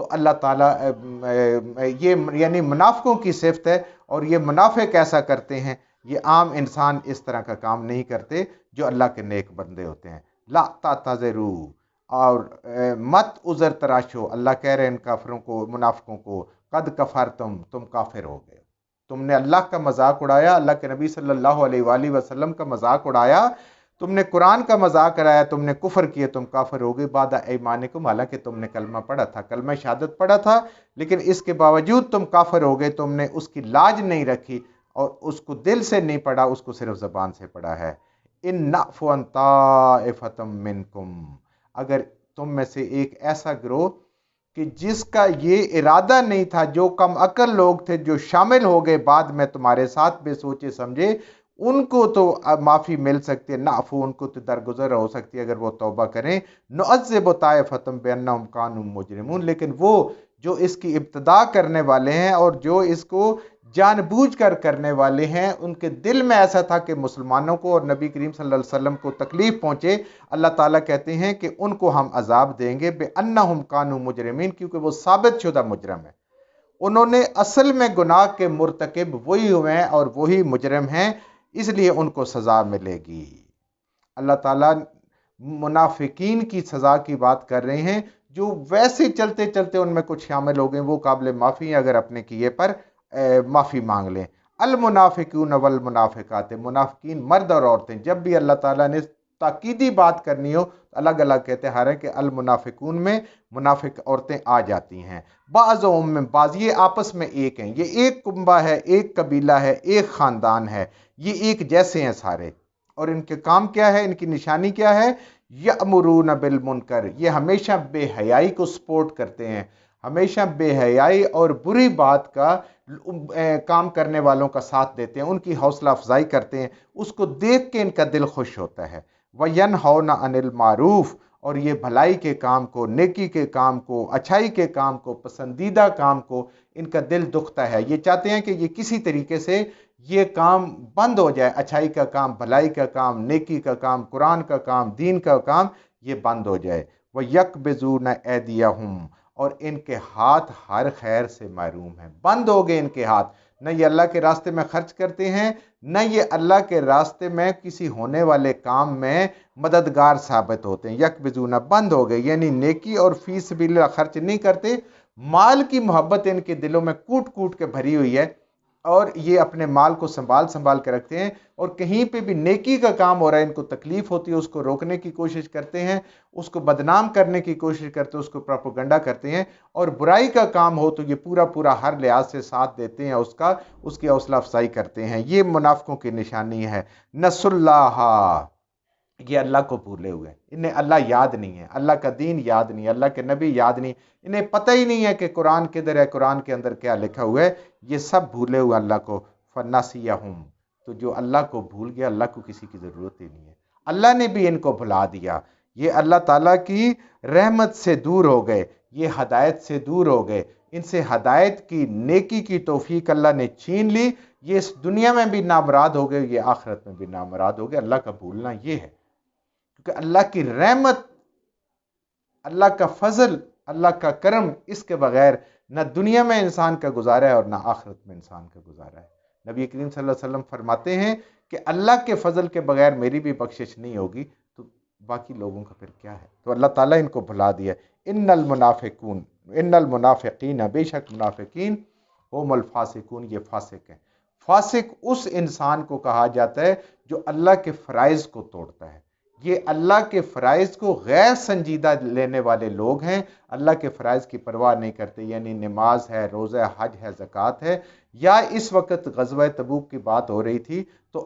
تو اللہ تعالیٰ یہ یعنی منافقوں کی صفت ہے، اور یہ منافق ایسا کرتے ہیں، یہ عام انسان اس طرح کا کام نہیں کرتے جو اللہ کے نیک بندے ہوتے ہیں۔ لا تعتذروا، اور مت عذر تراشو، اللہ کہہ رہے ہیں ان کافروں کو، منافقوں کو، قد کفرتم، تم کافر ہو گئے، تم نے اللہ کا مذاق اڑایا، اللہ کے نبی صلی اللہ علیہ وآلہ وسلم کا مذاق اڑایا، تم نے قرآن کا مذاق اڑایا، تم نے کفر کیے، تم کافر ہو گئے بعد ایمانکم، حالانکہ تم نے کلمہ پڑھا تھا، کلمہ شہادت پڑھا تھا، لیکن اس کے باوجود تم کافر ہو گئے، تم نے اس کی لاج نہیں رکھی اور اس کو دل سے نہیں پڑھا، اس کو صرف زبان سے پڑھا ہے۔ ان نعفو عن طائفۃ منکم، اگر تم میں سے ایک ایسا گروہ کہ جس کا یہ ارادہ نہیں تھا، جو کم عقل لوگ تھے جو شامل ہو گئے بعد میں تمہارے ساتھ بے سوچے سمجھے، ان کو تو معافی مل سکتی ہے، نعفو، ان کو تو درگزر ہو سکتی ہے اگر وہ توبہ کریں، نعذب طائفۃ بانہم کانوا مجرمون، لیکن وہ جو اس کی ابتدا کرنے والے ہیں اور جو اس کو جان بوجھ کر کرنے والے ہیں، ان کے دل میں ایسا تھا کہ مسلمانوں کو اور نبی کریم صلی اللہ علیہ وسلم کو تکلیف پہنچے، اللہ تعالیٰ کہتے ہیں کہ ان کو ہم عذاب دیں گے بِأَنَّهُمْ كَانُوا مُجْرِمِينَ، کیونکہ وہ ثابت شدہ مجرم ہے، انہوں نے اصل میں گناہ کے مرتکب وہی ہوئے ہیں اور وہی مجرم ہیں، اس لیے ان کو سزا ملے گی۔ اللہ تعالیٰ منافقین کی سزا کی بات کر رہے ہیں، جو ویسے چلتے چلتے ان میں کچھ شامل ہو گئے، وہ قابل معافی ہیں اگر اپنے کیے پر معافی مانگ لیں۔ المنافقون والمنافقات، منافقین مرد اور عورتیں، جب بھی اللہ تعالیٰ نے تاکیدی بات کرنی ہو الگ الگ کہتے ہیں، حالانکہ المنافقون میں منافق عورتیں آ جاتی ہیں، بعضهم من بعض، یہ آپس میں ایک ہیں، یہ ایک کنبہ ہے، ایک قبیلہ ہے، ایک خاندان ہے، یہ ایک جیسے ہیں سارے، اور ان کے کام کیا ہے، ان کی نشانی کیا ہے، یأمرون بالمنکر، یہ ہمیشہ بے حیائی کو سپورٹ کرتے ہیں، ہمیشہ بے حیائی اور بری بات کا کام کرنے والوں کا ساتھ دیتے ہیں، ان کی حوصلہ افزائی کرتے ہیں، اس کو دیکھ کے ان کا دل خوش ہوتا ہے۔ وَيَنْهَوْنَ عَنِ الْمَعْرُوفِ، اور یہ بھلائی کے کام کو، نیکی کے کام کو، اچھائی کے کام کو، پسندیدہ کام کو ان کا دل دکھتا ہے، یہ چاہتے ہیں کہ یہ کسی طریقے سے یہ کام بند ہو جائے، اچھائی کا کام، بھلائی کا کام، نیکی کا کام، قرآن کا کام، دین کا کام، یہ بند ہو جائے۔ وَيَقْبِضُونَ أَيْدِيَهُمْ، اور ان کے ہاتھ ہر خیر سے محروم ہیں، بند ہو گئے ان کے ہاتھ، نہ یہ اللہ کے راستے میں خرچ کرتے ہیں، نہ یہ اللہ کے راستے میں کسی ہونے والے کام میں مددگار ثابت ہوتے ہیں۔ یکبزون، بند ہو گئے، یعنی نیکی اور فی سبیل اللہ خرچ نہیں کرتے، مال کی محبت ان کے دلوں میں کوٹ کوٹ کے بھری ہوئی ہے، اور یہ اپنے مال کو سنبھال سنبھال کے رکھتے ہیں، اور کہیں پہ بھی نیکی کا کام ہو رہا ہے ان کو تکلیف ہوتی ہے، اس کو روکنے کی کوشش کرتے ہیں، اس کو بدنام کرنے کی کوشش کرتے ہیں، اس کو پروپیگنڈا کرتے ہیں، اور برائی کا کام ہو تو یہ پورا پورا ہر لحاظ سے ساتھ دیتے ہیں، اس کی حوصلہ افزائی کرتے ہیں۔ یہ منافقوں کی نشانی ہے۔ نسوا اللہ، یہ اللہ کو بھولے ہوئے، انہیں اللہ یاد نہیں ہے، اللہ کا دین یاد نہیں ہے، اللہ کے نبی یاد نہیں، انہیں پتہ ہی نہیں ہے کہ قرآن کدھر ہے، قرآن کے اندر کیا لکھا ہوا ہے، یہ سب بھولے ہوئے اللہ کو۔ فَنَسِیَهُمْ، تو جو اللہ کو بھول گیا، اللہ کو کسی کی ضرورت ہی نہیں ہے، اللہ نے بھی ان کو بھلا دیا، یہ اللہ تعالیٰ کی رحمت سے دور ہو گئے، یہ ہدایت سے دور ہو گئے، ان سے ہدایت کی، نیکی کی توفیق اللہ نے چھین لی، یہ اس دنیا میں بھی نامراد ہو گئے، یہ آخرت میں بھی نامراد ہو گئے۔ اللہ کا بھولنا یہ ہے، کیونکہ اللہ کی رحمت، اللہ کا فضل، اللہ کا کرم، اس کے بغیر نہ دنیا میں انسان کا گزارا ہے اور نہ آخرت میں انسان کا گزارا ہے۔ نبی کریم صلی اللہ علیہ وسلم فرماتے ہیں کہ اللہ کے فضل کے بغیر میری بھی بخشش نہیں ہوگی، تو باقی لوگوں کا پھر کیا ہے؟ تو اللہ تعالیٰ ان کو بھلا دیا۔ ان المنافقین، بے شک منافقین، هم الفاسقون، یہ فاسق ہیں۔ فاسق اس انسان کو کہا جاتا ہے جو اللہ کے فرائض کو توڑتا ہے، یہ اللہ کے فرائض کو غیر سنجیدہ لینے والے لوگ ہیں، اللہ کے فرائض کی پرواہ نہیں کرتے، یعنی نماز ہے، روزہ، حج ہے، زکوٰۃ ہے، یا اس وقت غزوہ تبوک کی بات ہو رہی تھی تو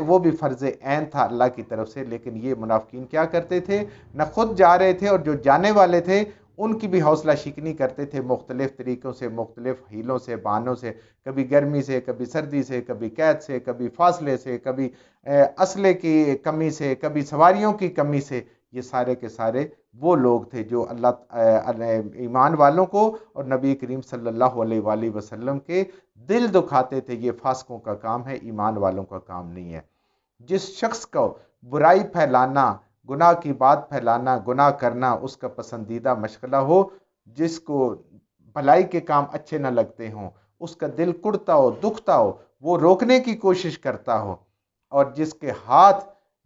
وہ بھی فرض عین تھا اللہ کی طرف سے، لیکن یہ منافقین کیا کرتے تھے، نہ خود جا رہے تھے اور جو جانے والے تھے ان کی بھی حوصلہ شکنی کرتے تھے، مختلف طریقوں سے، مختلف ہیلوں سے، بہانوں سے، کبھی گرمی سے، کبھی سردی سے، کبھی قید سے، کبھی فاصلے سے، کبھی اسلحے کی کمی سے، کبھی سواریوں کی کمی سے، یہ سارے کے سارے وہ لوگ تھے جو اللہ ایمان والوں کو اور نبی کریم صلی اللہ علیہ وآلہ وسلم کے دل دکھاتے تھے۔ یہ فاسقوں کا کام ہے، ایمان والوں کا کام نہیں ہے۔ جس شخص کو برائی پھیلانا، گناہ کی بات پھیلانا، گناہ کرنا اس کا پسندیدہ مشغلہ ہو، جس کو بھلائی کے کام اچھے نہ لگتے ہوں، اس کا دل کڑتا ہو، دکھتا ہو، وہ روکنے کی کوشش کرتا ہو، اور جس کے ہاتھ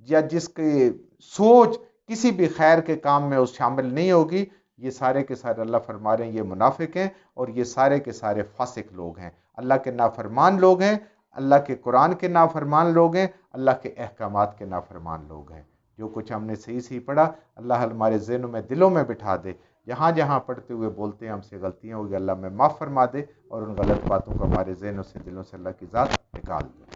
یا جس کی سوچ کسی بھی خیر کے کام میں اس شامل نہیں ہوگی، یہ سارے کے سارے اللہ فرما رہے ہیں یہ منافق ہیں، اور یہ سارے کے سارے فاسق لوگ ہیں، اللہ کے نافرمان لوگ ہیں، اللہ کے قرآن کے نافرمان لوگ ہیں، اللہ کے احکامات کے نافرمان لوگ ہیں۔ جو کچھ ہم نے صحیح صحیح پڑھا، اللہ ہمارے ذہنوں میں، دلوں میں بٹھا دے، جہاں جہاں پڑھتے ہوئے بولتے ہیں ہم سے غلطیاں ہوگی، اللہ میں معاف فرما دے، اور ان غلط باتوں کو ہمارے ذہنوں سے، دلوں سے اللہ کی ذات نکال دے۔